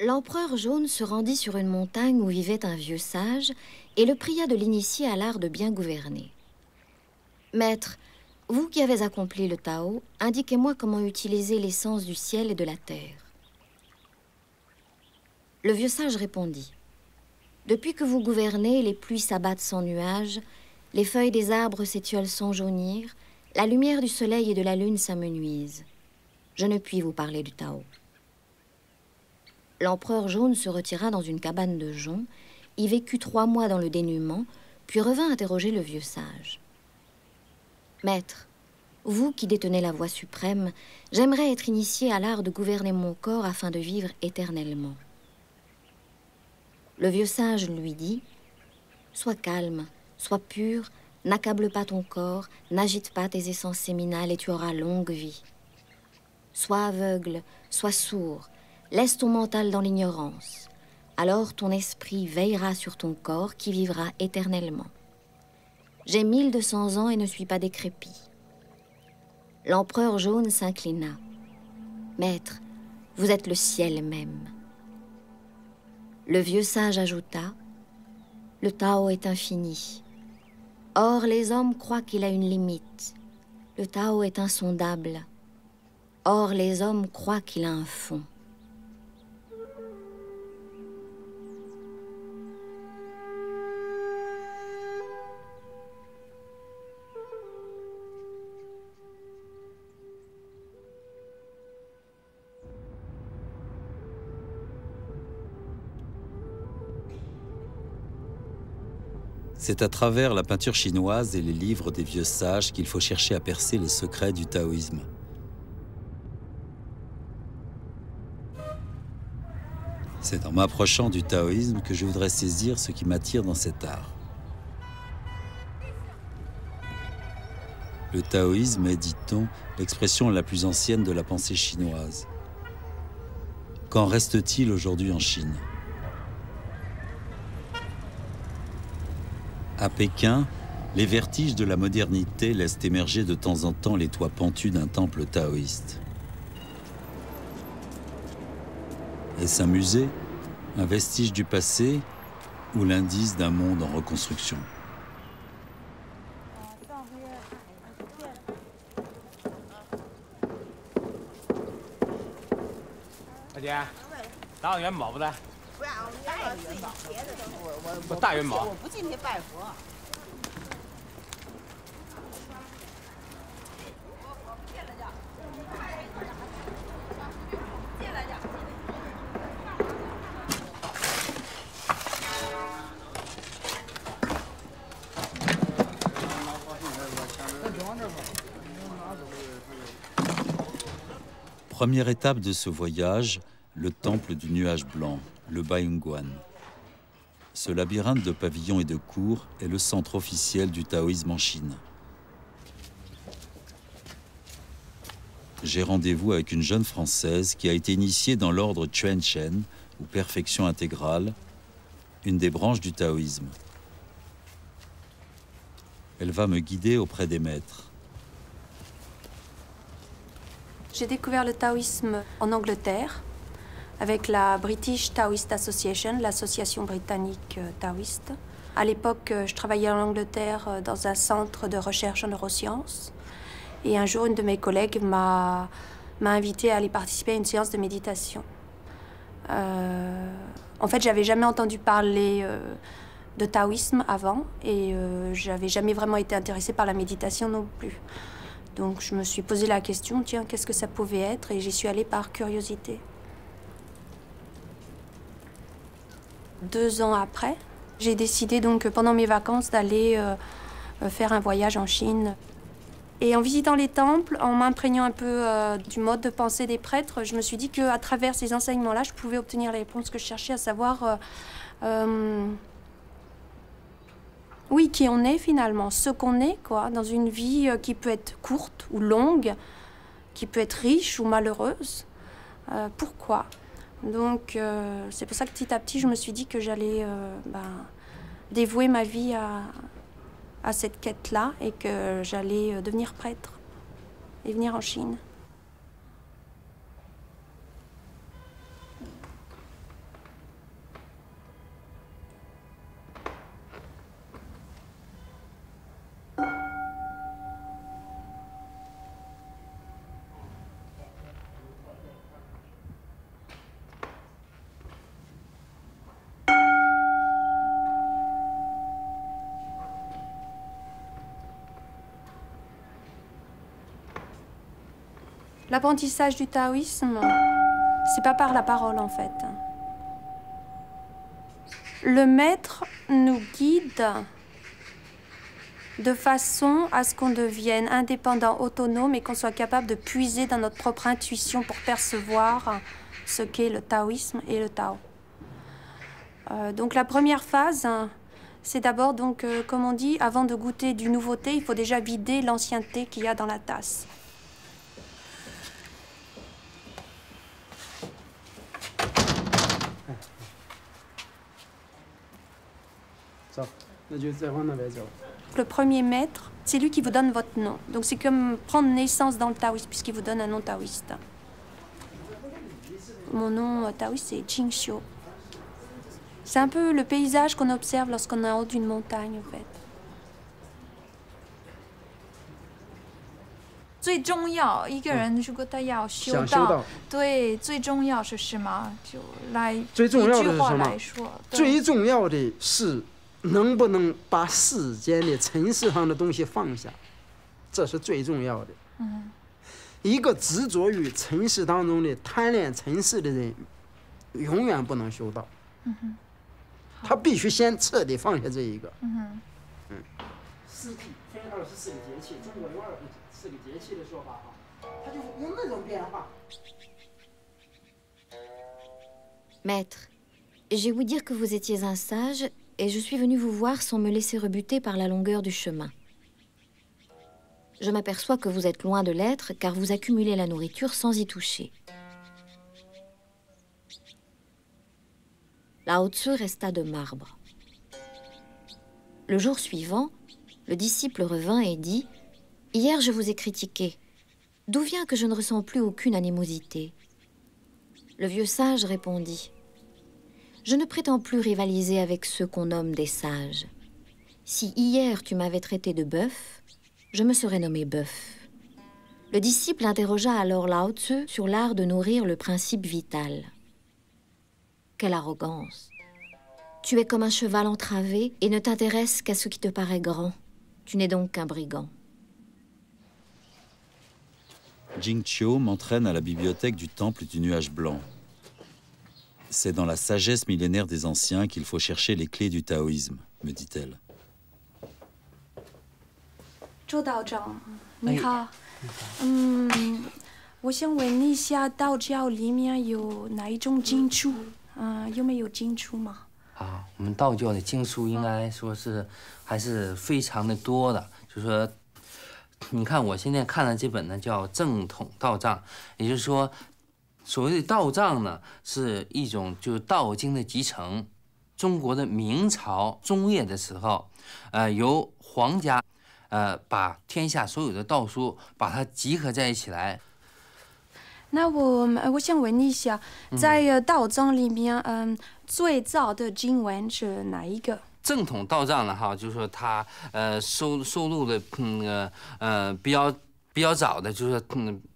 L'empereur jaune se rendit sur une montagne où vivait un vieux sage et le pria de l'initier à l'art de bien gouverner. « Maître, vous qui avez accompli le Tao, indiquez-moi comment utiliser l'essence du ciel et de la terre. » Le vieux sage répondit. « Depuis que vous gouvernez, les pluies s'abattent sans nuages, les feuilles des arbres s'étiolent sans jaunir, la lumière du soleil et de la lune s'amenuise. Je ne puis vous parler du Tao. » L'empereur jaune se retira dans une cabane de joncs, y vécut 3 mois dans le dénuement, puis revint interroger le vieux sage. « Maître, vous qui détenez la voix suprême, j'aimerais être initié à l'art de gouverner mon corps afin de vivre éternellement. » Le vieux sage lui dit, « Sois calme, sois pur, n'accable pas ton corps, n'agite pas tes essences séminales et tu auras longue vie. Sois aveugle, sois sourd, laisse ton mental dans l'ignorance. Alors ton esprit veillera sur ton corps qui vivra éternellement. J'ai 1200 ans et ne suis pas décrépit. » L'empereur jaune s'inclina. « Maître, vous êtes le ciel même. » Le vieux sage ajouta, « Le Tao est infini. Or, les hommes croient qu'il a une limite. Le Tao est insondable. Or, les hommes croient qu'il a un fond. » C'est à travers la peinture chinoise et les livres des vieux sages qu'il faut chercher à percer les secrets du taoïsme. C'est en m'approchant du taoïsme que je voudrais saisir ce qui m'attire dans cet art. Le taoïsme est, dit-on, l'expression la plus ancienne de la pensée chinoise. Qu'en reste-t-il aujourd'hui en Chine ? À Pékin, les vertiges de la modernité laissent émerger de temps en temps les toits pentus d'un temple taoïste. Est-ce un musée, un vestige du passé ou l'indice d'un monde en reconstruction ? Première étape de ce voyage, le temple du nuage blanc, le Baiyuguan. Ce labyrinthe de pavillons et de cours est le centre officiel du taoïsme en Chine. J'ai rendez-vous avec une jeune Française qui a été initiée dans l'ordre Chuan Shen, ou perfection intégrale, une des branches du taoïsme. Elle va me guider auprès des maîtres. J'ai découvert le taoïsme en Angleterre avec la British Taoist Association, l'association britannique taoïste. À l'époque, je travaillais en Angleterre dans un centre de recherche en neurosciences. Et un jour, une de mes collègues m'a invitée à aller participer à une séance de méditation. En fait, j'avais jamais entendu parler de taoïsme avant et j'avais jamais vraiment été intéressée par la méditation non plus. Donc je me suis posé la question, tiens, qu'est-ce que ça pouvait être? Et j'y suis allée par curiosité. 2 ans après, j'ai décidé donc pendant mes vacances d'aller faire un voyage en Chine. Et en visitant les temples, en m'imprégnant un peu du mode de pensée des prêtres, je me suis dit qu'à travers ces enseignements-là, je pouvais obtenir les réponses que je cherchais, à savoir oui, qui on est finalement, ce qu'on est, quoi, dans une vie qui peut être courte ou longue, qui peut être riche ou malheureuse. Pourquoi? Donc, c'est pour ça que petit à petit, je me suis dit que j'allais dévouer ma vie à cette quête-là et que j'allais devenir prêtre et venir en Chine. L'apprentissage du taoïsme, c'est pas par la parole en fait. Le maître nous guide de façon à ce qu'on devienne indépendant, autonome et qu'on soit capable de puiser dans notre propre intuition pour percevoir ce qu'est le taoïsme et le Tao. Donc la première phase, c'est d'abord, donc, comme on dit, avant de goûter du nouveau thé, il faut déjà vider l'ancienneté qu'il y a dans la tasse. Le premier maître, c'est lui qui vous donne votre nom. Donc c'est comme prendre naissance dans le taoïsme, puisqu'il vous donne un nom taoïste. Mon nom taoïste, c'est Jingxiu. C'est un peu le paysage qu'on observe lorsqu'on est en haut d'une montagne, en fait. 最重要一个人如果他要修道，对，最重要是什么？就来一句话来说，最重要的是能不能把世间的尘世上的东西放下，这是最重要的。一个执着于尘世当中的贪恋尘世的人，永远不能修道。他必须先彻底放下这一个。四季分24个节气，中国有24个节气的说法啊，他就用那种变化。Maître, j'ai ouï dire que vous étiez un sage et je suis venue vous voir sans me laisser rebuter par la longueur du chemin. Je m'aperçois que vous êtes loin de l'être car vous accumulez la nourriture sans y toucher. Lao Tzu resta de marbre. Le jour suivant, le disciple revint et dit « Hier, je vous ai critiqué. D'où vient que je ne ressens plus aucune animosité ?» Le vieux sage répondit « Je ne prétends plus rivaliser avec ceux qu'on nomme des sages. Si hier tu m'avais traité de bœuf, je me serais nommé bœuf. » Le disciple interrogea alors Lao Tzu sur l'art de nourrir le principe vital. Quelle arrogance! Tu es comme un cheval entravé et ne t'intéresses qu'à ce qui te paraît grand. Tu n'es donc qu'un brigand. Jingqiu m'entraîne à la bibliothèque du temple du nuage blanc. C'est dans la sagesse millénaire des anciens qu'il faut chercher les clés du taoïsme, me dit-elle. 周道长，你好。我想问一下，道教里面有哪一种经书？有没有经书吗？我们道教的经书应该说是还是非常的多的。就是说，你看我现在看的这本呢，叫《正统道藏》，也就是说，所谓的道藏呢，是一种就是道经的集成。中国的明朝中叶的时候，由皇家把天下所有的道书把它集合在一起来。那我想问一下，在道藏里面，最早的经文是哪一个？正统道藏呢，哈，就是说它收录的比较早的，就是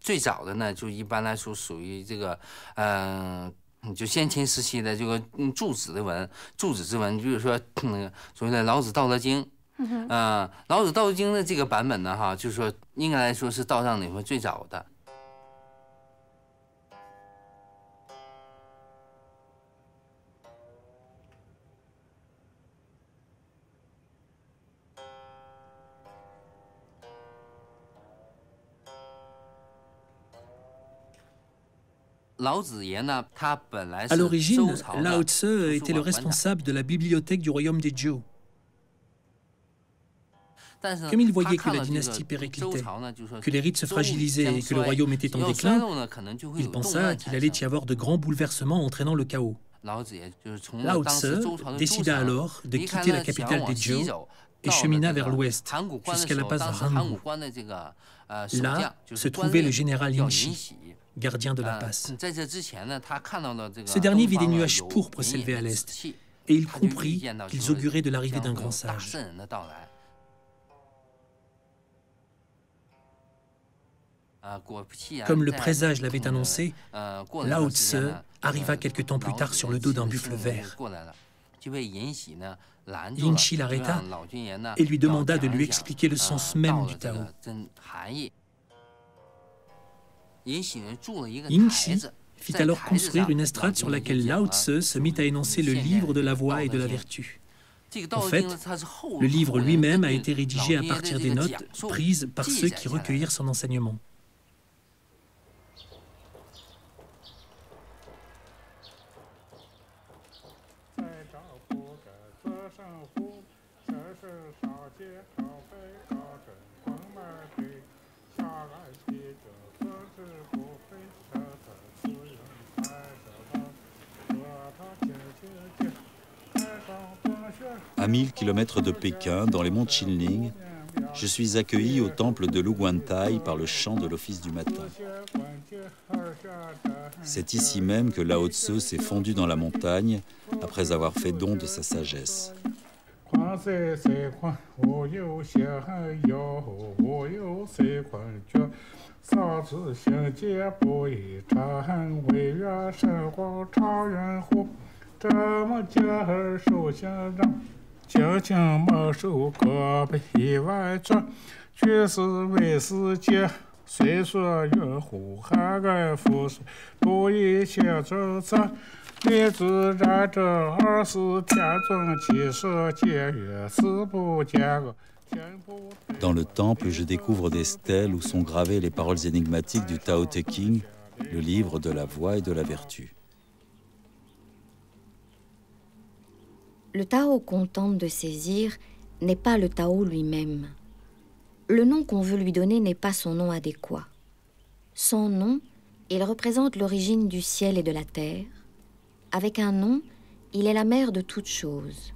最早的呢，就一般来说属于这个就先秦时期的这个注子的文，注子之文，比如说所谓的《老子道德经》。老子道德经的这个版本呢，哈，就是说应该来说是道藏里面最早的。À l'origine, Lao Tse était le responsable de la bibliothèque du royaume des Zhou. Comme il voyait que la dynastie périclitait, que les rites se fragilisaient et que le royaume était en déclin, il pensa qu'il allait y avoir de grands bouleversements entraînant le chaos. Lao Tse décida alors de quitter la capitale des Zhou et chemina vers l'ouest, jusqu'à la passe Rangu. Là se trouvait le général Yinchi, gardien de la passe. Ce dernier vit des nuages pourpres s'élever à l'est, et il comprit qu'ils auguraient de l'arrivée d'un grand sage. Comme le présage l'avait annoncé, Lao Tse arriva quelque temps plus tard sur le dos d'un buffle vert. Yinchi l'arrêta et lui demanda de lui expliquer le sens même du Tao. Yingxi fit alors construire une estrade sur laquelle Lao Tse se mit à énoncer le livre de la voie et de la vertu. En fait, le livre lui-même a été rédigé à partir des notes prises par ceux qui recueillirent son enseignement. À 1000 km de Pékin, dans les monts Qinling, je suis accueilli au temple de Luguantai par le chant de l'office du matin. C'est ici même que Lao Tse s'est fondu dans la montagne après avoir fait don de sa sagesse. Dans le temple, je découvre des stèles où sont gravées les paroles énigmatiques du Tao Te Ching, le livre de la voie et de la vertu. Le Tao qu'on tente de saisir n'est pas le Tao lui-même. Le nom qu'on veut lui donner n'est pas son nom adéquat. Sans nom, il représente l'origine du ciel et de la terre. Avec un nom, il est la mère de toutes choses.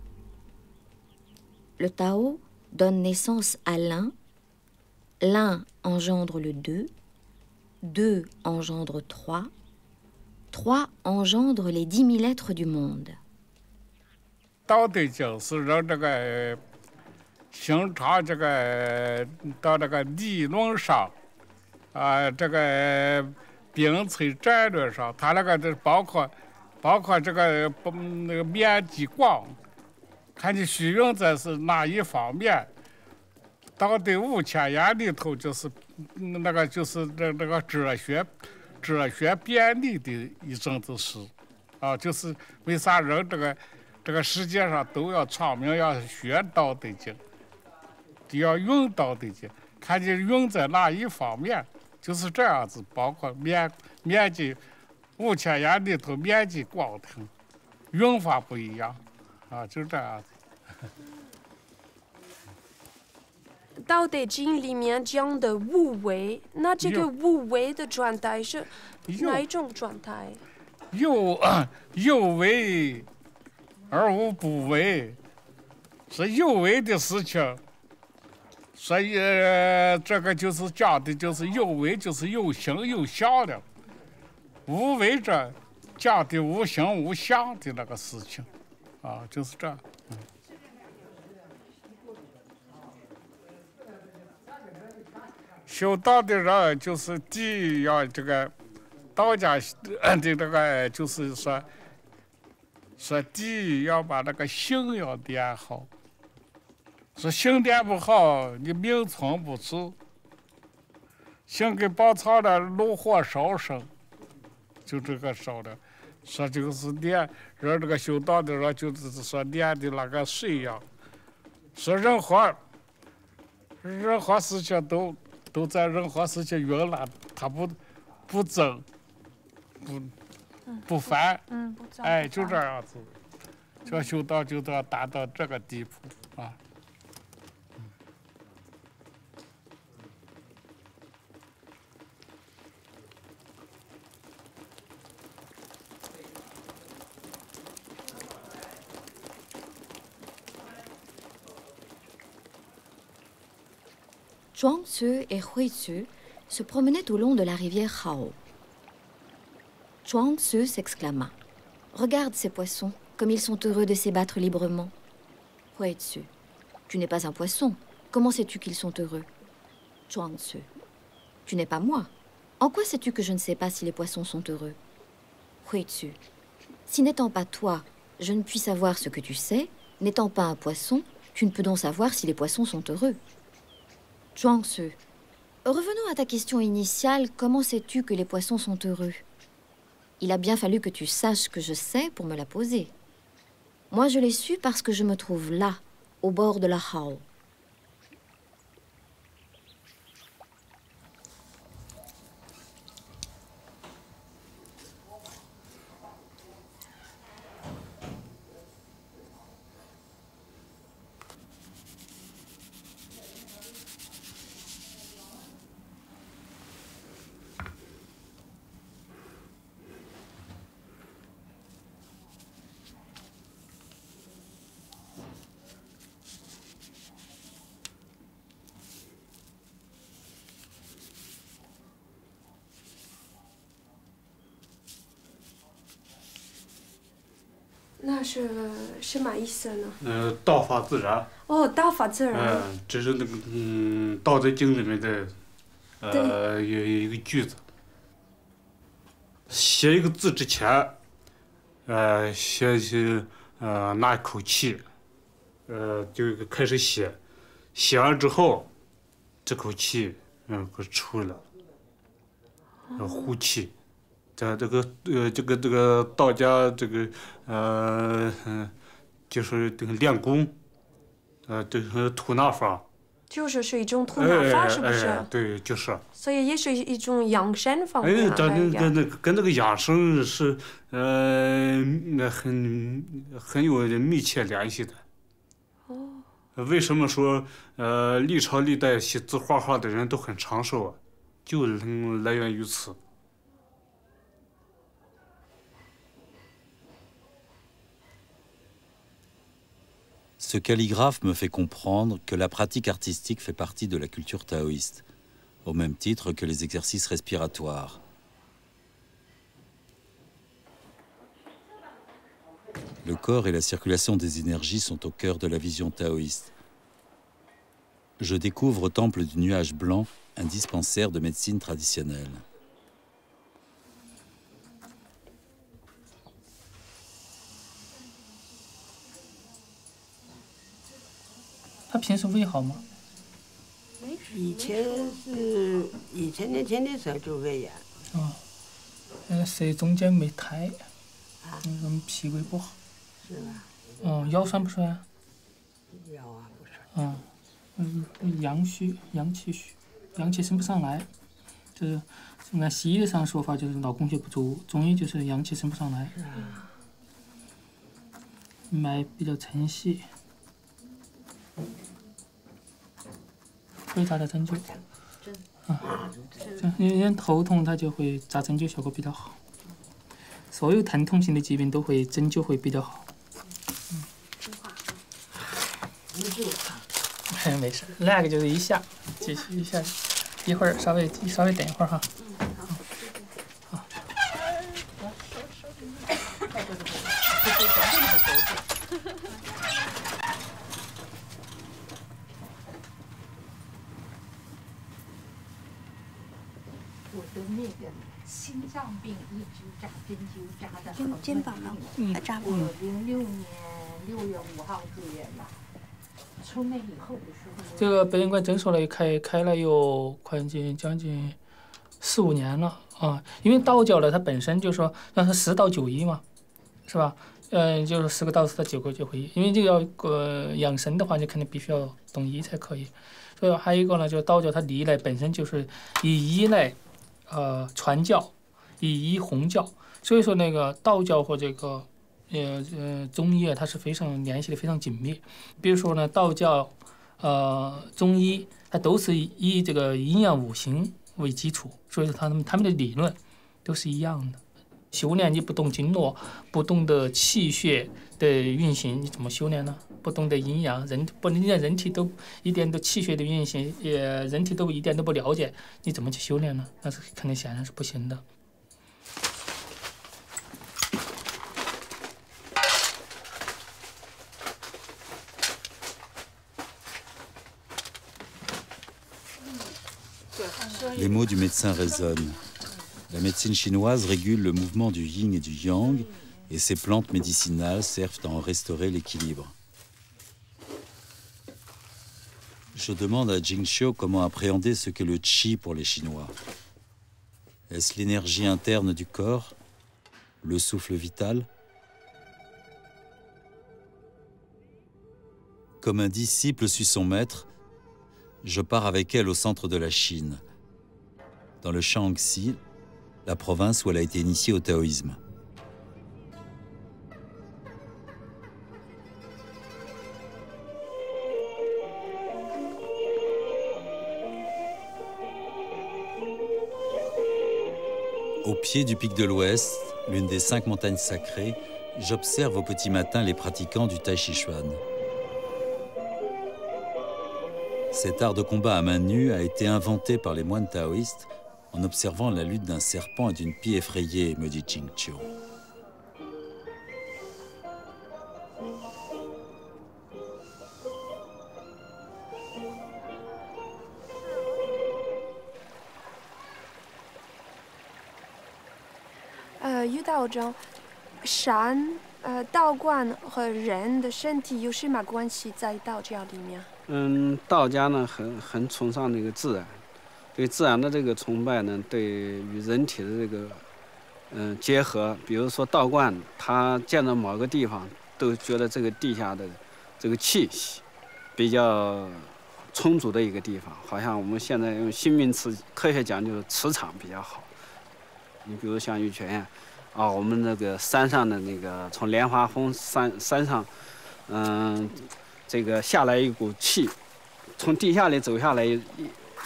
Le Tao donne naissance à l'un, l'un engendre le deux, deux engendre trois, trois engendre les 10 000 êtres du monde. 道德经是让这个形成这个到这个理论上这个并存战略上，它那个都包括这个那个面积广，看你需用在是哪一方面。道德5000言里头就是那个就是这个哲学辩理的一种子诗就是为啥人这个世界上都要创明要学道德经，要用道德经，看你用在哪一方面，就是这样子。包括面积5000言里头面积广听，用法不一样就这样子。道德经里面讲的无为，那这个无为的状态是哪一种状态？有为而无不为，是有为的事情。所以这个就是讲的，就是有为就是有形有相的，无为者讲的无形无相的那个事情就是这样。修道的人就是第一要这个道家的这个就是说第一要把那个心要练好，说心练不好，你命存不住。心跟宝藏的炉火烧生，就这个烧的，说就是练人这个修道的人就是说练的那个水一样，说任何事情都在任何事情云了，他不争，不烦，就这样子，这修道就要达到这个地步Zhuang Tse et Hui Tse se promenaient au long de la rivière Hao. Zhuang Tse s'exclama. « Regarde ces poissons, comme ils sont heureux de s'ébattre librement. » Hui Tse. « Tu n'es pas un poisson. Comment sais-tu qu'ils sont heureux ?» Zhuang Tse. « Tu n'es pas moi. En quoi sais-tu que je ne sais pas si les poissons sont heureux ?» Hui Tse. « Si n'étant pas toi, je ne puis savoir ce que tu sais, n'étant pas un poisson, tu ne peux donc savoir si les poissons sont heureux. » Zhuang Tse. Revenons à ta question initiale, comment sais-tu que les poissons sont heureux? Il a bien fallu que tu saches que je sais pour me la poser. Moi, je l'ai su parce que je me trouve là, au bord de la Hao.那是什么意思呢？道法自然。哦，道法自然。这是那个《道德经》里面的有一个句子。写一个字之前，拿一口气，就开始写，写完之后，这口气给出来了，呼气。这个道家就是这个练功，这个吐纳法。就是一种吐纳法，是不是？对，就是。所以也是一种养生方面。跟那个养生是很有密切联系的。哦。为什么说历朝历代写字画画的人都很长寿啊？就来源于此。Ce calligraphe me fait comprendre que la pratique artistique fait partie de la culture taoïste, au même titre que les exercices respiratoires. Le corps et la circulation des énergies sont au cœur de la vision taoïste. Je découvre au temple du nuage blanc un dispensaire de médecine traditionnelle. 他平时胃好吗？以前年轻的时候就胃炎。是中间没胎，脾胃不好。是吧？腰酸不酸？腰啊不酸。阳虚，阳气虚，阳气升不上来，就是按西医上说法就是脑供血不足，中医就是阳气升不上来。脉比较沉细。 会扎的针灸，人头痛他就会扎针灸，效果比较好。所有疼痛性的疾病都会针灸会比较好。没事，那个就是一下，继续一下，一会儿稍微等一会儿哈。心脏病一直扎针灸扎的。肩膀呢？还扎过。我06年6月5号住院的，从那以后的时候。这个北影馆诊所呢，开了有将近4、5年了啊。因为道教呢，它本身就说让它10道9医嘛，是吧？就是10个道士的9个就会医。因为这个养生的话，你肯定必须要懂医才可以。所以还有一个呢，就是道教它历来本身就是以医来传教，以医弘教。所以说那个道教和这个中医啊，它是非常联系的非常紧密。比如说呢，道教中医它都是以这个阴阳五行为基础，所以说他们的理论都是一样的。修炼你不懂经络，不懂得气血的运行，你怎么修炼呢？不懂得阴阳，你连人体都一点都气血的运行，人体都一点都不了解，你怎么去修炼呢？那是肯定显然是不行的。Les mots du médecin résonnent. La médecine chinoise régule le mouvement du yin et du yang, et ces plantes médicinales servent à en restaurer l'équilibre. Je demande à Jingxiu comment appréhender ce qu'est le qi pour les Chinois. Est-ce l'énergie interne du corps, le souffle vital? Comme un disciple suit son maître, je pars avec elle au centre de la Chine, dans le Shaanxi, la province où elle a été initiée au taoïsme. Au pied du pic de l'Ouest, l'une des 5 montagnes sacrées, j'observe au petit matin les pratiquants du Tai Chi Chuan. Cet art de combat à main nue a été inventé par les moines taoïstes en observant la lutte d'un serpent et d'une pie effrayée, me dit Jingxiu.于道长，山、道观和人的身体有什么关系在道教里面？道家呢很崇尚这个自然，对自然的这个崇拜呢，对与人体的这个结合。比如说道观，它见到某个地方，都觉得这个地下的这个气息比较充足的一个地方，好像我们现在用新名词科学讲就是磁场比较好。你比如像玉泉呀。我们那个山上的那个，从莲花峰山上，这个下来一股气，从地下里走下来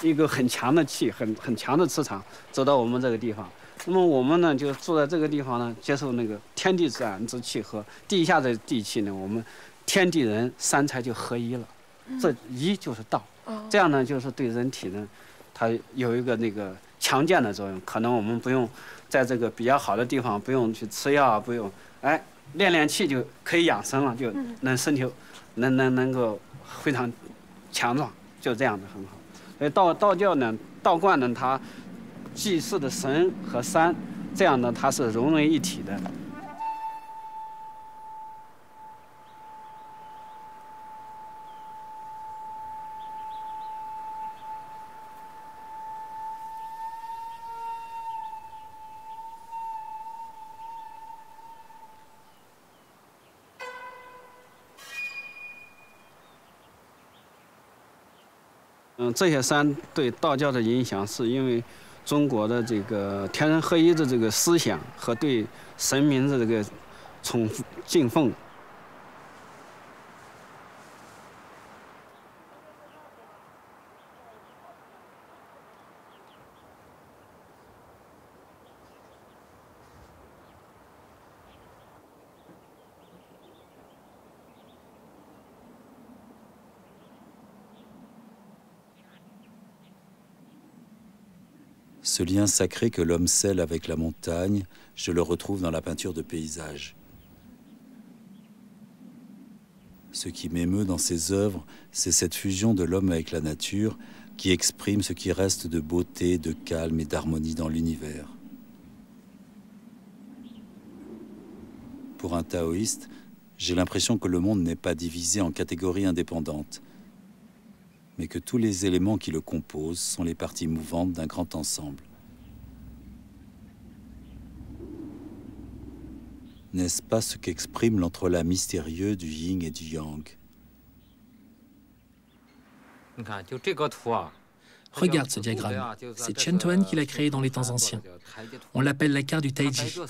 一个很强的气，很强的磁场，走到我们这个地方。那么我们呢，就住在这个地方呢，接受那个天地自然之气和地下的地气呢，我们天地人三才就合一了。这一就是道，这样呢，就是对人体呢，它有一个那个强健的作用。可能我们不用。在这个比较好的地方，不用去吃药，不用，练气就可以养生了，就能身体能够非常强壮，就这样的很好。所以道教呢，道观呢，它祭祀的神和山，这样呢，它是融为一体的。这些山对道教的影响，是因为中国的这个天人合一的这个思想和对神明的这个敬奉。Ce lien sacré que l'homme scelle avec la montagne, je le retrouve dans la peinture de paysage. Ce qui m'émeut dans ses œuvres, c'est cette fusion de l'homme avec la nature qui exprime ce qui reste de beauté, de calme et d'harmonie dans l'univers. Pour un taoïste, j'ai l'impression que le monde n'est pas divisé en catégories indépendantes, mais que tous les éléments qui le composent sont les parties mouvantes d'un grand ensemble. N'est-ce pas ce qu'exprime l'entrelac mystérieux du yin et du yang? Regarde ce diagramme. C'est Chen Tuan qui l'a créé dans les temps anciens. On l'appelle la carte du Taiji.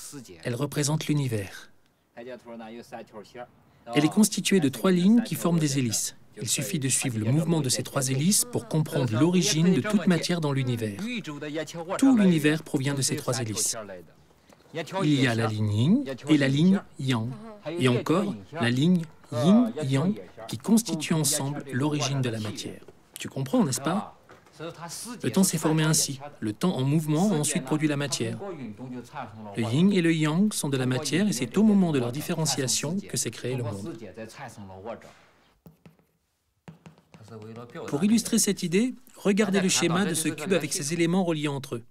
Elle représente l'univers. Elle est constituée de 3 lignes qui forment des hélices. Il suffit de suivre le mouvement de ces 3 hélices pour comprendre l'origine de toute matière dans l'univers. Tout l'univers provient de ces 3 hélices. Il y a la ligne yin et la ligne yang, et encore la ligne yin-yang qui constituent ensemble l'origine de la matière. Tu comprends, n'est-ce pas? Le temps s'est formé ainsi. Le temps en mouvement a ensuite produit la matière. Le yin et le yang sont de la matière et c'est au moment de leur différenciation que s'est créé le monde. Pour illustrer cette idée, regardez le schéma de ce cube avec ses éléments reliés entre eux.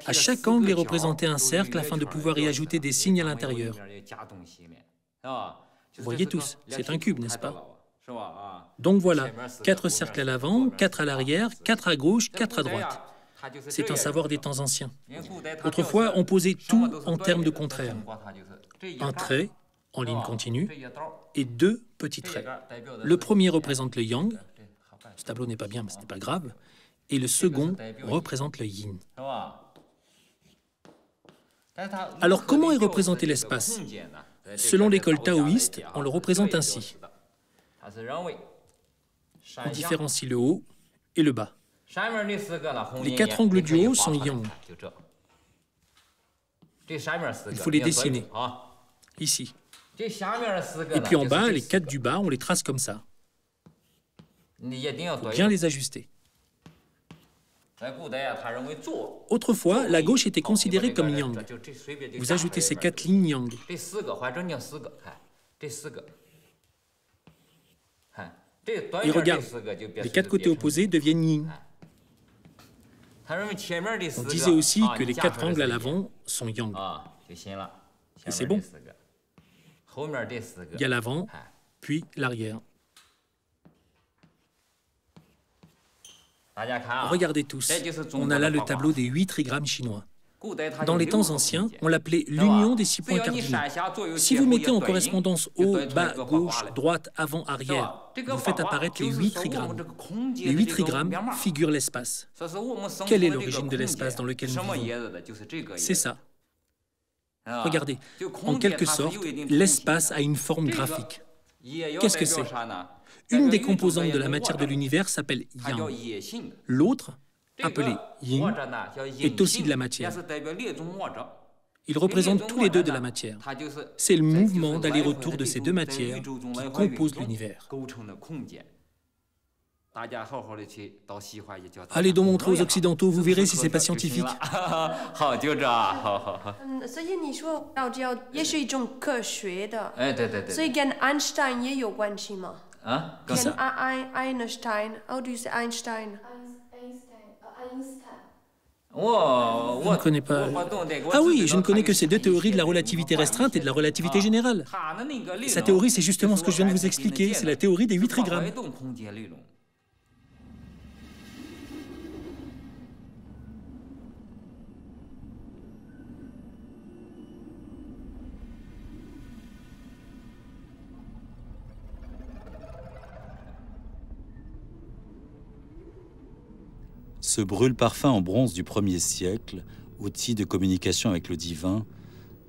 À chaque angle est représenté un cercle afin de pouvoir y ajouter des signes à l'intérieur. Vous voyez tous, c'est un cube, n'est-ce pas? Donc voilà, 4 cercles à l'avant, 4 à l'arrière, 4 à gauche, 4 à droite. C'est un savoir des temps anciens. Autrefois, on posait tout en termes de contraire. Un trait, en ligne continue, et 2 petits traits. Le premier représente le yang, ce tableau n'est pas bien, mais ce n'est pas grave, et le second représente le yin. Alors comment est représenté l'espace? Selon l'école taoïste, on le représente ainsi. On différencie le haut et le bas. Les 4 angles du haut sont yang. Il faut les dessiner, ici. Et puis en bas, les 4 du bas, on les trace comme ça. Il faut bien les ajuster. Autrefois, la gauche était considérée comme yang. Vous ajoutez ces 4 lignes yang. Et regarde, les 4 côtés opposés deviennent yin. On disait aussi que les 4 angles à l'avant sont yang. Et c'est bon. Il y a l'avant, puis l'arrière. Regardez tous, on a là le tableau des 8 trigrammes chinois. Dans les temps anciens, on l'appelait l'union des 6 points cardinaux. Si vous mettez en correspondance haut, bas, gauche, droite, avant, arrière, vous faites apparaître les 8 trigrammes. Les 8 trigrammes figurent l'espace. Quelle est l'origine de l'espace dans lequel nous vivons? C'est ça. Regardez, en quelque sorte, l'espace a une forme graphique. Qu'est-ce que c'est? Une des composantes de la matière de l'univers s'appelle yang. L'autre, appelé yin, est aussi de la matière. Ils représentent tous les deux de la matière. C'est le mouvement d'aller-retour de ces deux matières qui composent l'univers. Allez donc montrer aux Occidentaux, vous verrez si c'est pas scientifique. Qui ça? Einstein. How do you say Einstein? Je ne connais pas. Ah oui, je ne connais que ces 2 théories de la relativité restreinte et de la relativité générale. Sa théorie, c'est justement ce que je viens de vous expliquer. C'est la théorie des 8 trigrammes. Ce brûle-parfum en bronze du 1er siècle, outil de communication avec le divin,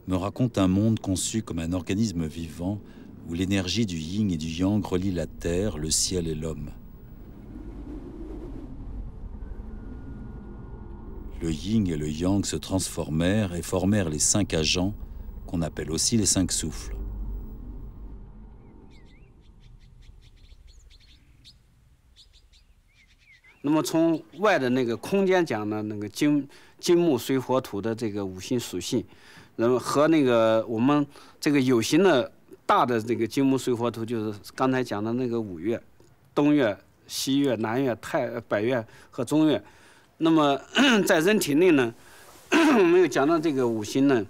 me raconte un monde conçu comme un organisme vivant où l'énergie du yin et du yang relie la terre, le ciel et l'homme. Le yin et le yang se transformèrent et formèrent les 5 agents qu'on appelle aussi les 5 souffles.那么从外的那个空间讲呢，那个金木水火土的这个5行属性，然后和那个我们这个有形的大的这个金木水火土，就是刚才讲的那个5岳，东岳、西岳、南岳、北岳和中岳。那么在人体内呢，我们又讲到这个5行呢，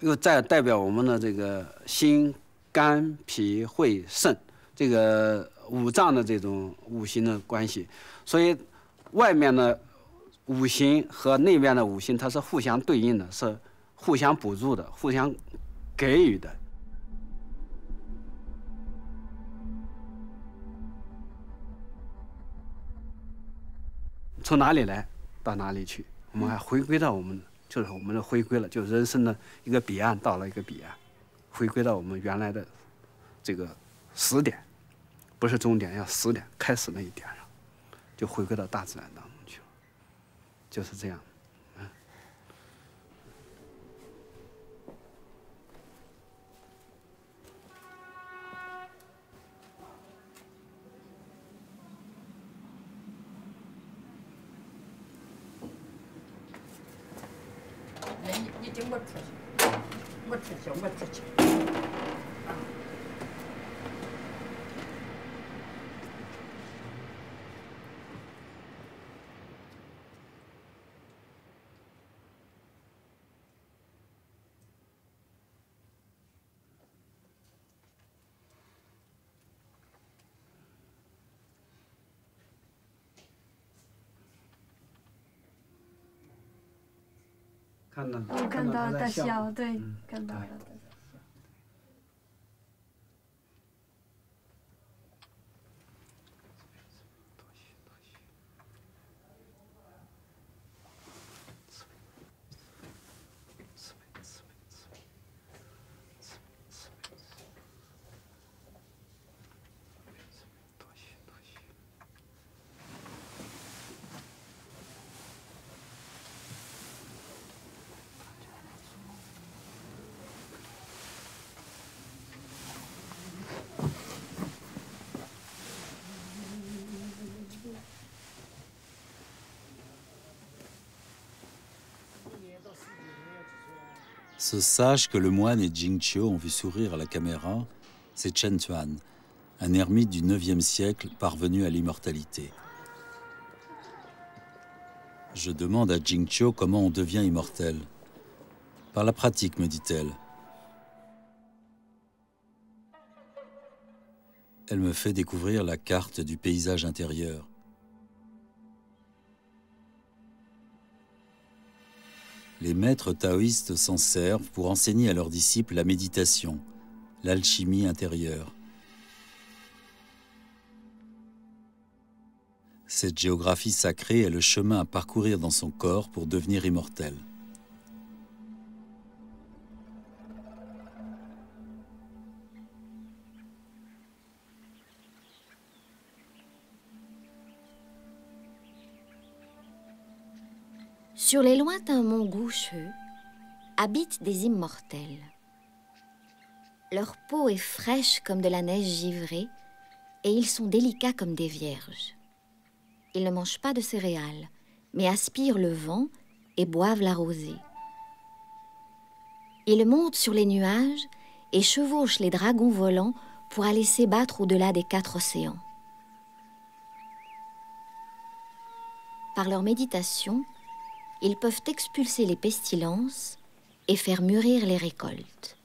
又再代表我们的这个心、肝、脾、肺、肾这个5脏的这种5行的关系。所以，外面的5行和内面的5行，它是互相对应的，是互相补助的，互相给予的。从哪里来到哪里去，我们还回归到我们，就是我们的回归了，就是人生的一个彼岸到了一个彼岸，回归到我们原来的这个始点，不是终点，要始点，开始那一点上。就回归到大自然当中去了，就是这样。你就我出去，我出去，我出去。看到我看到大笑，对，看到了。Ce sage que le moine et Jingqiu ont vu sourire à la caméra, c'est Chen Tuan, un ermite du IXe siècle parvenu à l'immortalité. Je demande à Jingqiu comment on devient immortel. Par la pratique, me dit-elle. Elle me fait découvrir la carte du paysage intérieur. Les maîtres taoïstes s'en servent pour enseigner à leurs disciples la méditation, l'alchimie intérieure. Cette géographie sacrée est le chemin à parcourir dans son corps pour devenir immortel. Sur les lointains monts Goucheux habitent des immortels. Leur peau est fraîche comme de la neige givrée et ils sont délicats comme des vierges. Ils ne mangent pas de céréales, mais aspirent le vent et boivent la rosée. Ils montent sur les nuages et chevauchent les dragons volants pour aller s'ébattre au-delà des 4 océans. Par leur méditation, ils peuvent expulser les pestilences et faire mûrir les récoltes.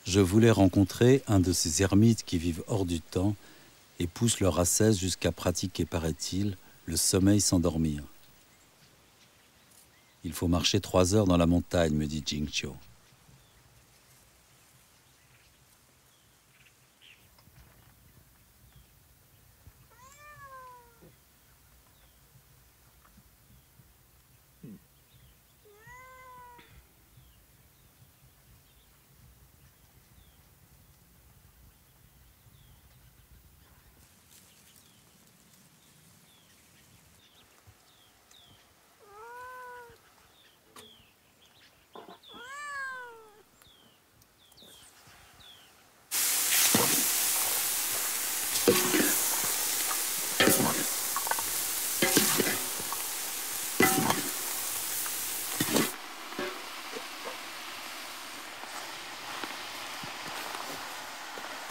Je voulais rencontrer un de ces ermites qui vivent hors du temps et poussent leur ascèse jusqu'à pratiquer, paraît-il, le sommeil sans dormir. Il faut marcher 3 heures dans la montagne, me dit Jingqiu.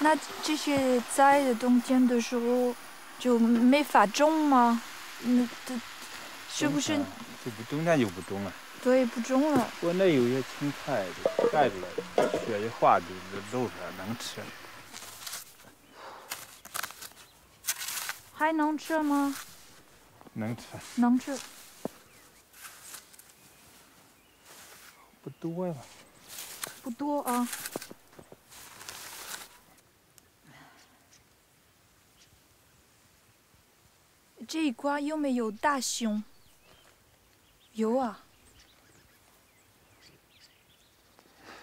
那这些栽的冬天的时候就没法种吗？是不是？就不冬天就不种了。对，不种了。我那有些青菜就盖住了，雪一化就露出来，能吃。还能吃吗？能吃。能吃。不多呀。不多啊。这一块有没有大熊？有啊，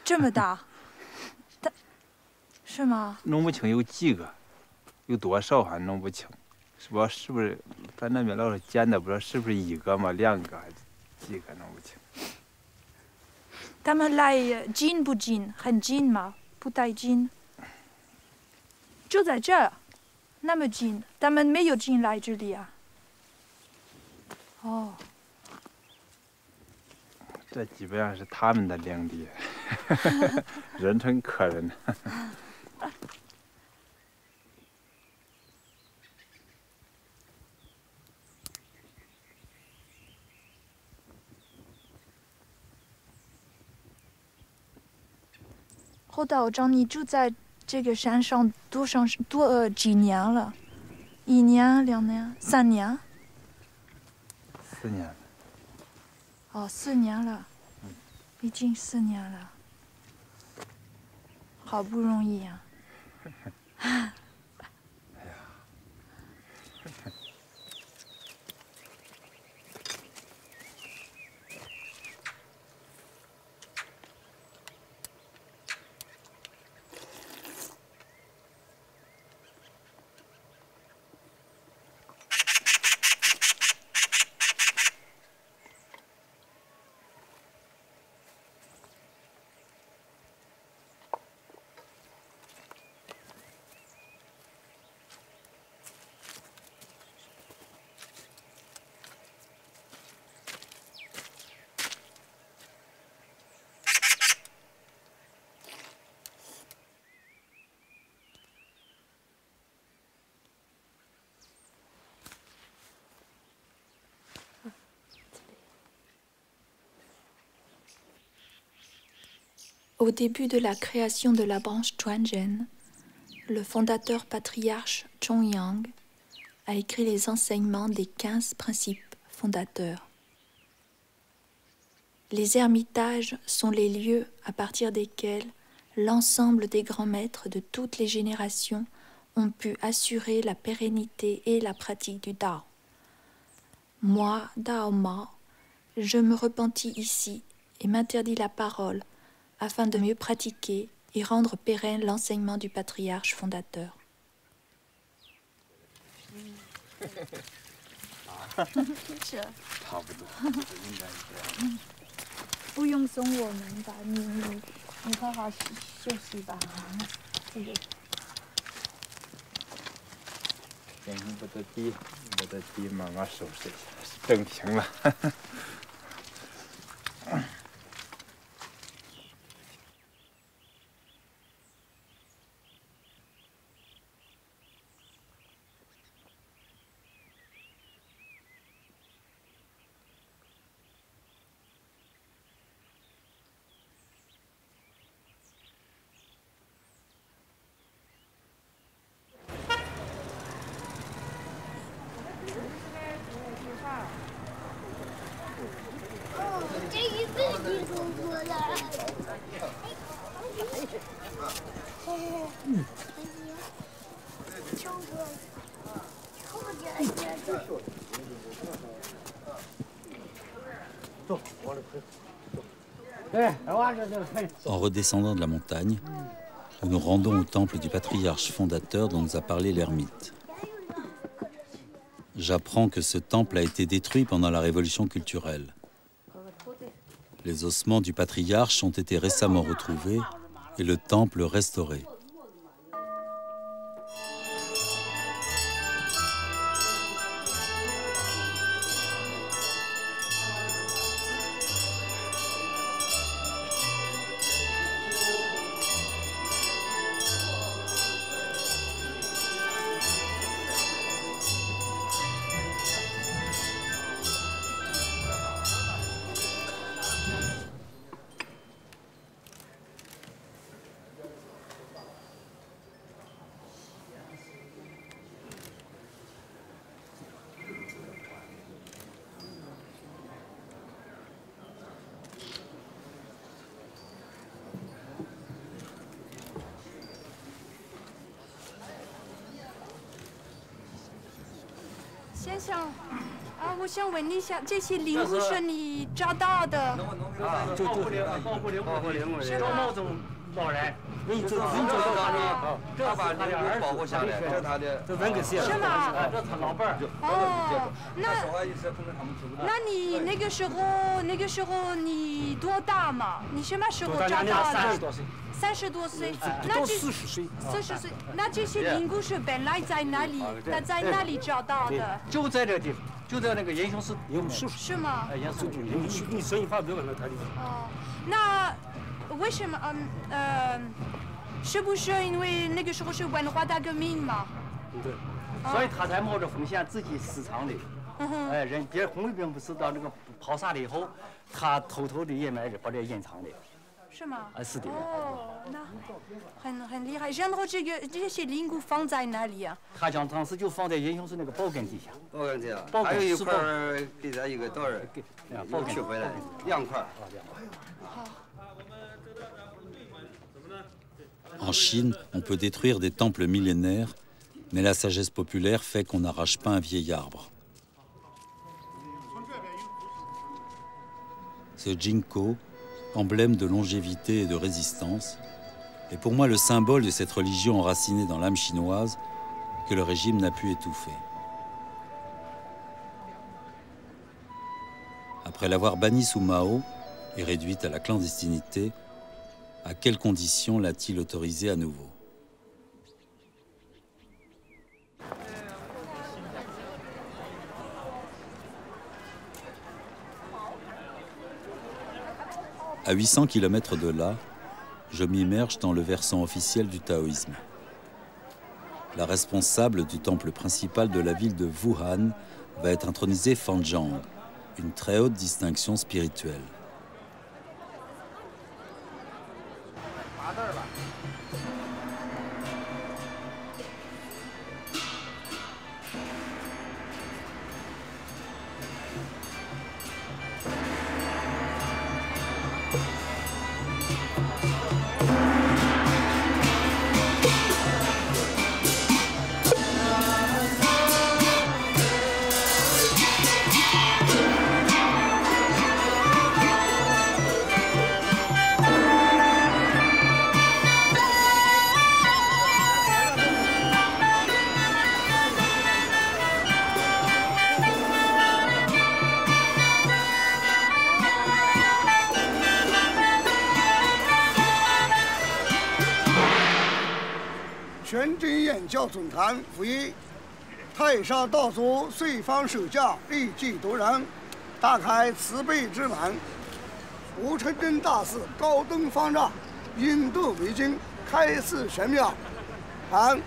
这么大，是吗？弄不清有几个，有多少还弄不清，不知道是不是咱那边老是捡的，不知道是不是1个嘛，2个还是几个弄不清。他们来近不近？很近吗？不太近。就在这儿，那么近，他们没有进来这里啊。哦。这基本上是他们的领地，人称客人。侯道长，你住在这个山上几年了？1年、2年、3年？4年了。哦，4年了，已经4年了，好不容易呀。Au début de la création de la branche Chuanzhen, le fondateur patriarche Chongyang a écrit les enseignements des 15 principes fondateurs. Les ermitages sont les lieux à partir desquels l'ensemble des grands maîtres de toutes les générations ont pu assurer la pérennité et la pratique du Dao. Moi, Dao Mao, je me repentis ici et m'interdis la parole afin de mieux pratiquer et rendre pérenne l'enseignement du patriarche fondateur. 不用送我们吧，你好好休息吧。这个。行，把这地慢慢收拾一下，整平了。En redescendant de la montagne, nous nous rendons au temple du patriarche fondateur dont nous a parlé l'ermite. J'apprends que ce temple a été détruit pendant la révolution culturelle. Les ossements du patriarche ont été récemment retrouvés et le temple restauré.先生，我想问一下，这些灵物是你找到的？保护灵物，是吗？道人，人走到的，他把灵骨保护下来，这是他的。这文革写的。是吗？这他老伴儿。哦，那你那个时候你多大嘛？你什么时候长大的？30多岁。 30多岁，那这40岁，40岁，那这些灵骨是本来在哪里？他在哪里找到的？就在这个地方，就在那个英雄寺。是吗？英雄寺，你生意发不问了他的。哦，那为什么？是不是因为那个时候是文化大革命嘛？对，所以他才冒着风险自己私藏的。哎，别红卫兵不是到这个抛杀了以后，他偷偷的也埋着，把这隐藏的。 是吗？是的。哦，那很厉害。然后这些灵骨放在哪里啊？他将当时就放在英雄寺那个宝根底下。宝根底下。还有一块给咱一个道人给取回来，2块。好。 En Chine, on peut détruire des temples millénaires, mais la sagesse populaire fait qu'on n'arrache pas un vieil arbre. Ce Jinko, emblème de longévité et de résistance, est pour moi le symbole de cette religion enracinée dans l'âme chinoise que le régime n'a pu étouffer. Après l'avoir bannie sous Mao et réduite à la clandestinité, à quelles conditions l'a-t-il autorisée à nouveau? À 800 km de là, je m'immerge dans le versant officiel du taoïsme. La responsable du temple principal de la ville de Wuhan va être intronisée Fanzhang, une très haute distinction spirituelle.教总坛复议，太上道祖随方守驾，立济度人，大开慈悲之门。吴承恩大士高登方丈，引渡为经，开示玄妙。俺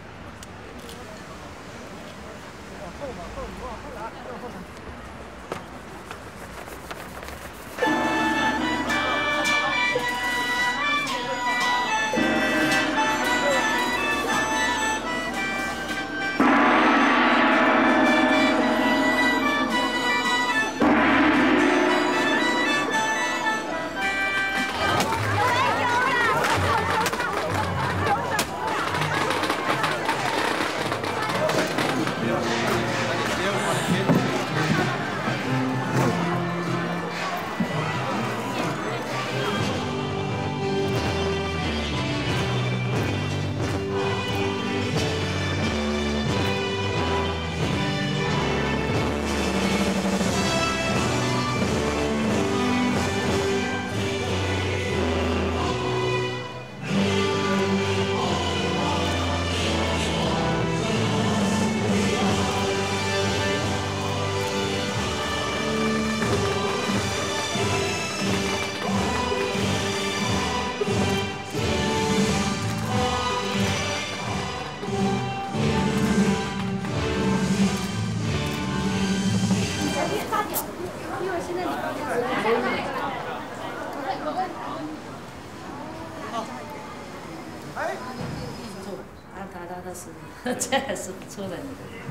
这还是不错的，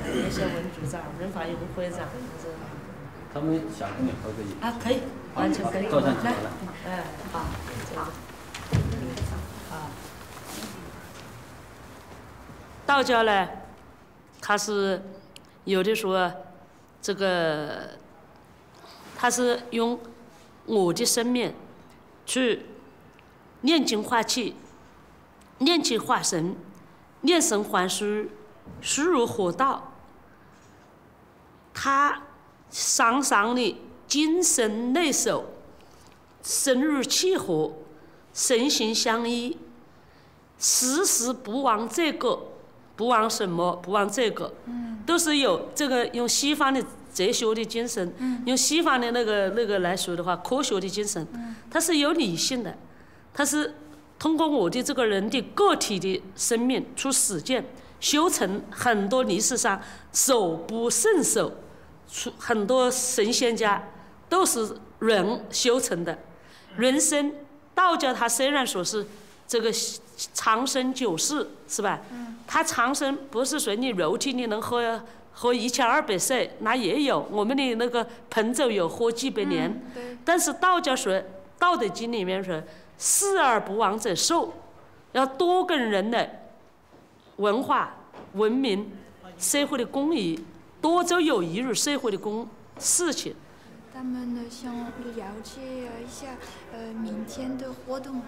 那些文组长、文化委员会长，他们想跟你合个影啊，可以，完全可以。照相来，哎，好，好。道教呢，它是有的说，这个它是用我的生命去炼精化气，炼气化神，炼神还虚，虚如火道。他上的精神内守，神日契合，身心相依，时时不忘这个，不忘什么？不忘这个，都是有这个用西方的哲学的精神，用西方的那个来说的话，科学的精神，它是有理性的，它是通过我的这个人的个体的生命去实践修成很多历史上手不胜手，很多神仙家都是人修成的。人生道教它虽然说是这个长生久世，是吧？它长生不是说你肉体你能活1200岁，那也有，我们的那个彭祖有活几百年，但是道教说《道德经》里面说死而不亡者寿，要多跟人的文化、文明、社会的公益多做有益于社会的事情。他们呢想了解一下明天的活动，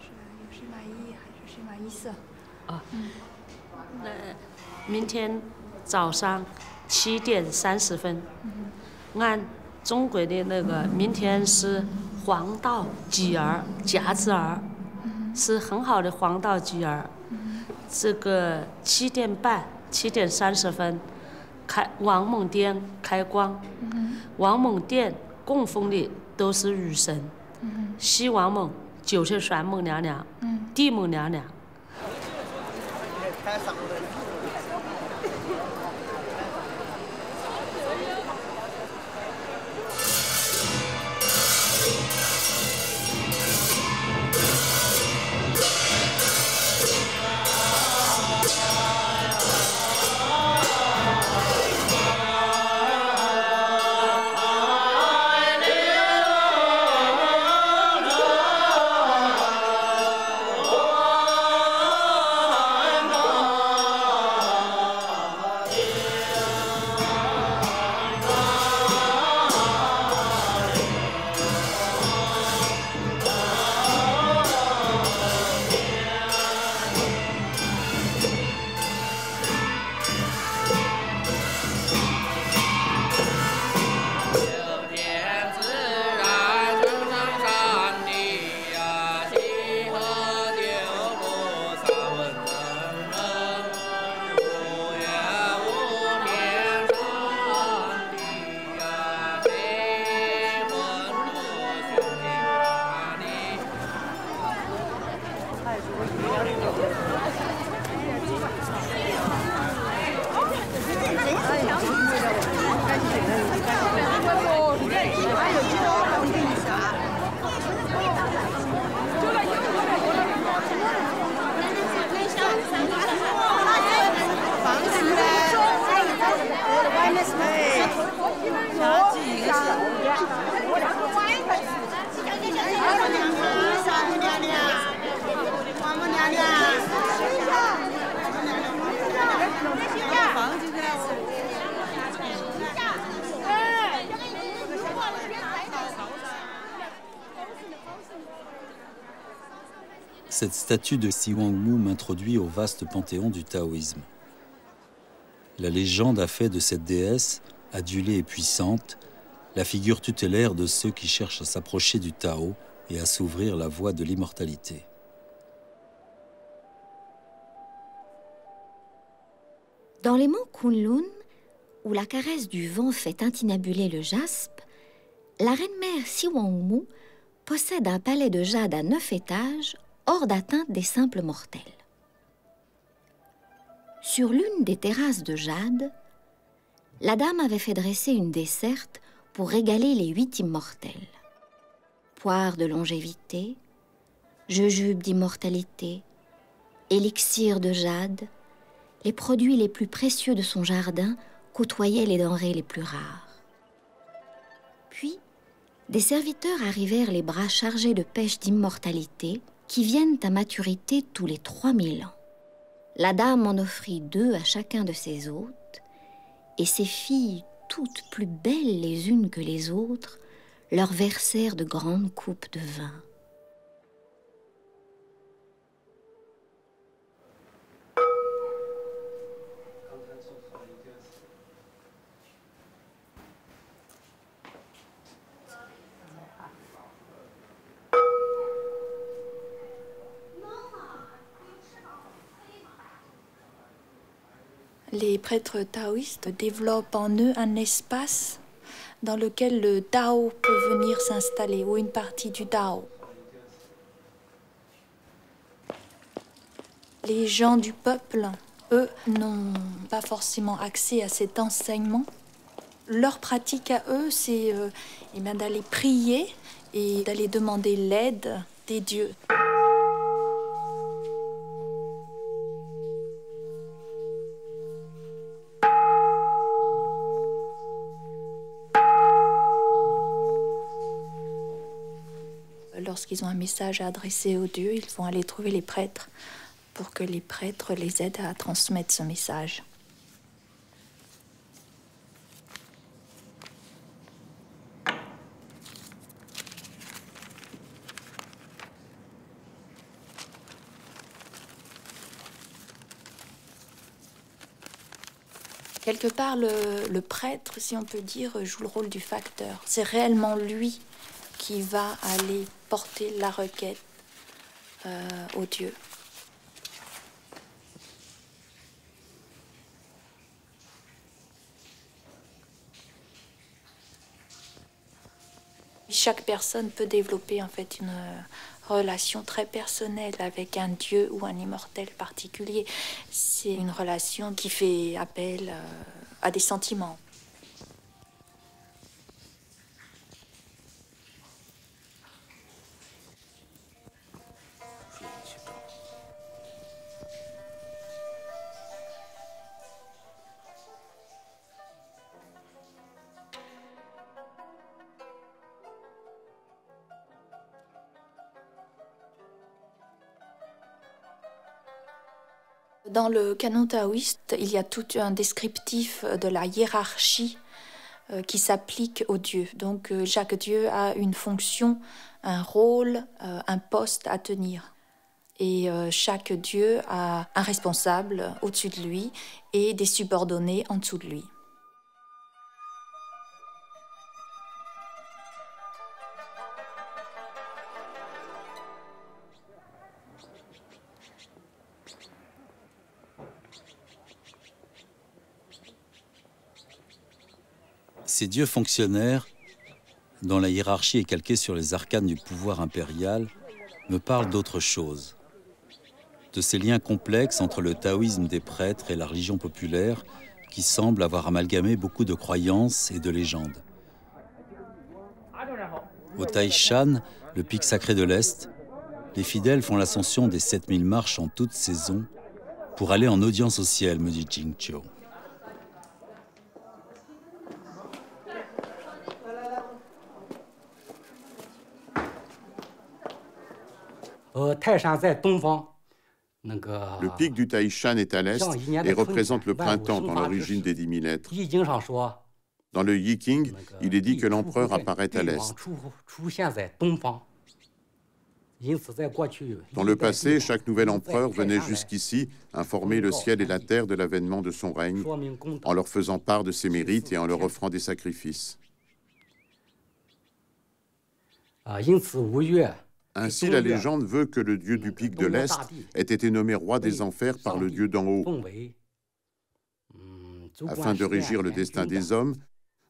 是有什么意义还是什么意思？明天早上7点30分，按中国的那个，明天是黄道吉儿、甲子儿，是很好的黄道吉儿。这个7点半、7点30分，王母殿开光。王母殿供奉的都是女神，西王母就是玄母娘娘，地母娘娘。Cette statue de Si Wang-mu m'introduit au vaste panthéon du taoïsme. La légende a fait de cette déesse, adulée et puissante, la figure tutélaire de ceux qui cherchent à s'approcher du Tao et à s'ouvrir la voie de l'immortalité. Dans les monts Kunlun, où la caresse du vent fait tintinabuler le jaspe, la reine-mère Si Wang-mu possède un palais de jade à 9 étages, hors d'atteinte des simples mortels. Sur l'une des terrasses de jade, la dame avait fait dresser une desserte pour régaler les 8 immortels. Poire de longévité, jujube d'immortalité, élixir de jade, les produits les plus précieux de son jardin côtoyaient les denrées les plus rares. Puis, des serviteurs arrivèrent les bras chargés de pêches d'immortalité qui viennent à maturité tous les 3000 ans. La dame en offrit 2 à chacun de ses hôtes, et ses filles, toutes plus belles les unes que les autres, leur versèrent de grandes coupes de vin. Les prêtres taoïstes développent en eux un espace dans lequel le Tao peut venir s'installer, ou une partie du Tao. Les gens du peuple, eux, n'ont pas forcément accès à cet enseignement. Leur pratique à eux, c'est d'aller prier et d'aller demander l'aide des dieux. Lorsqu'ils ont un message à adresser aux dieux, ils vont aller trouver les prêtres pour que les prêtres les aident à transmettre ce message. Quelque part, le prêtre, si on peut dire, joue le rôle du facteur. C'est réellement lui qui va aller porter la requête au Dieu. Chaque personne peut développer en fait une relation très personnelle avec un dieu ou un immortel particulier. C'est une relation qui fait appel à des sentiments. Dans le canon taoïste, il y a tout un descriptif de la hiérarchie qui s'applique aux dieux. Donc chaque dieu a une fonction, un rôle, un poste à tenir. Et chaque dieu a un responsable au-dessus de lui et des subordonnés en dessous de lui. Ces dieux fonctionnaires, dont la hiérarchie est calquée sur les arcanes du pouvoir impérial, me parlent d'autre chose. De ces liens complexes entre le taoïsme des prêtres et la religion populaire qui semble avoir amalgamé beaucoup de croyances et de légendes. Au Taishan, le pic sacré de l'Est, les fidèles font l'ascension des 7000 marches en toute saison pour aller en audience au ciel, me dit Jingqiu. Le pic du Taishan est à l'est et représente le printemps dans l'origine des 10 000 lettres. Dans le Yiking, il est dit que l'empereur apparaît à l'est. Dans le passé, chaque nouvel empereur venait jusqu'ici informer le ciel et la terre de l'avènement de son règne, en leur faisant part de ses mérites et en leur offrant des sacrifices. Ainsi, la légende veut que le dieu du pic de l'Est ait été nommé roi des enfers par le dieu d'en haut, afin de régir le destin des hommes,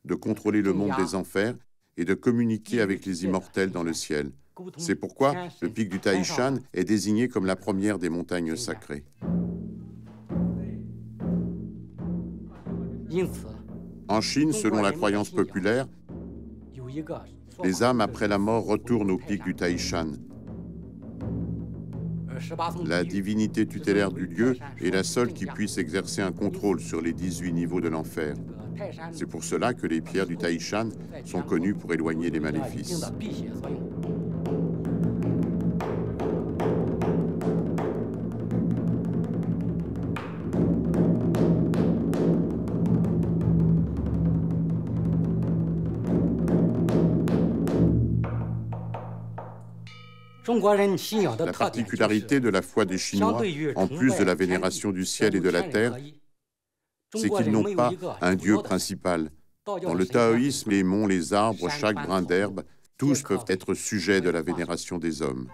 de contrôler le monde des enfers et de communiquer avec les immortels dans le ciel. C'est pourquoi le pic du Taishan est désigné comme la première des montagnes sacrées. En Chine, selon la croyance populaire, les âmes après la mort retournent au pic du Taishan. La divinité tutélaire du lieu est la seule qui puisse exercer un contrôle sur les 18 niveaux de l'enfer. C'est pour cela que les pierres du Taishan sont connues pour éloigner les maléfices. La particularité de la foi des Chinois, en plus de la vénération du ciel et de la terre, c'est qu'ils n'ont pas un dieu principal. Dans le taoïsme, les monts, les arbres, chaque brin d'herbe, tous peuvent être sujets de la vénération des hommes.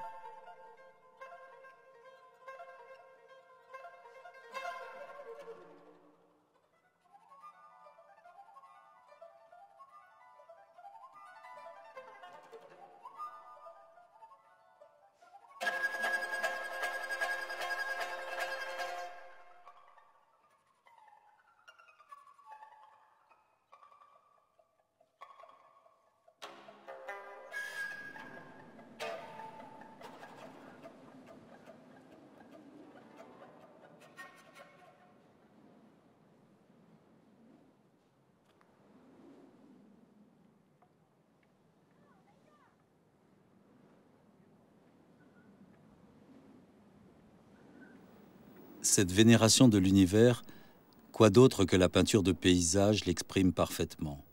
Cette vénération de l'univers, quoi d'autre que la peinture de paysage l'exprime parfaitement.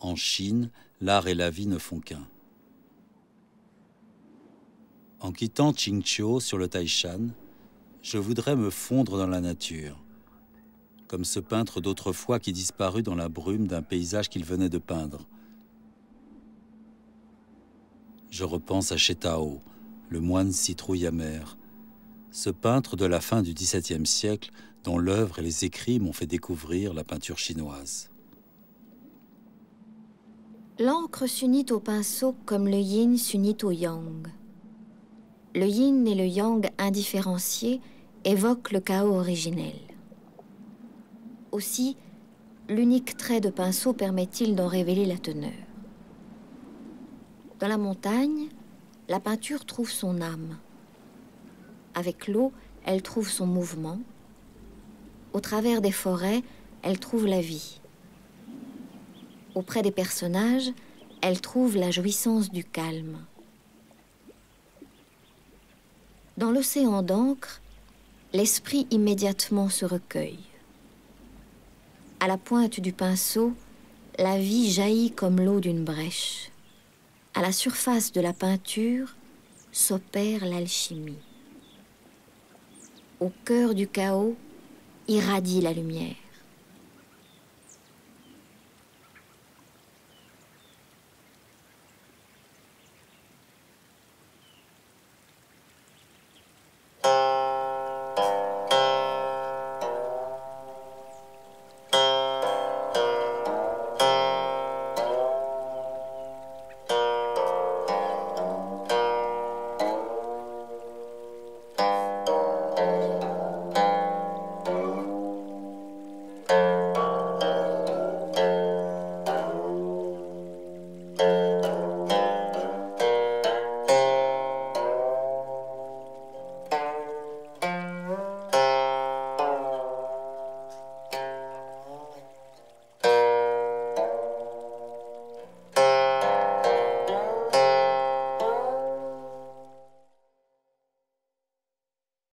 En Chine, l'art et la vie ne font qu'un. En quittant Qingqiu sur le Taishan, je voudrais me fondre dans la nature, comme ce peintre d'autrefois qui disparut dans la brume d'un paysage qu'il venait de peindre. Je repense à Chetao, le moine citrouille amer, ce peintre de la fin du XVIIe siècle dont l'œuvre et les écrits m'ont fait découvrir la peinture chinoise. L'encre s'unit au pinceau comme le yin s'unit au yang. Le yin et le yang indifférenciés évoquent le chaos originel. Aussi, l'unique trait de pinceau permet-il d'en révéler la teneur. Dans la montagne, la peinture trouve son âme. Avec l'eau, elle trouve son mouvement. Au travers des forêts, elle trouve la vie. Auprès des personnages, elle trouve la jouissance du calme. Dans l'océan d'encre, l'esprit immédiatement se recueille. À la pointe du pinceau, la vie jaillit comme l'eau d'une brèche. À la surface de la peinture s'opère l'alchimie. Au cœur du chaos irradie la lumière.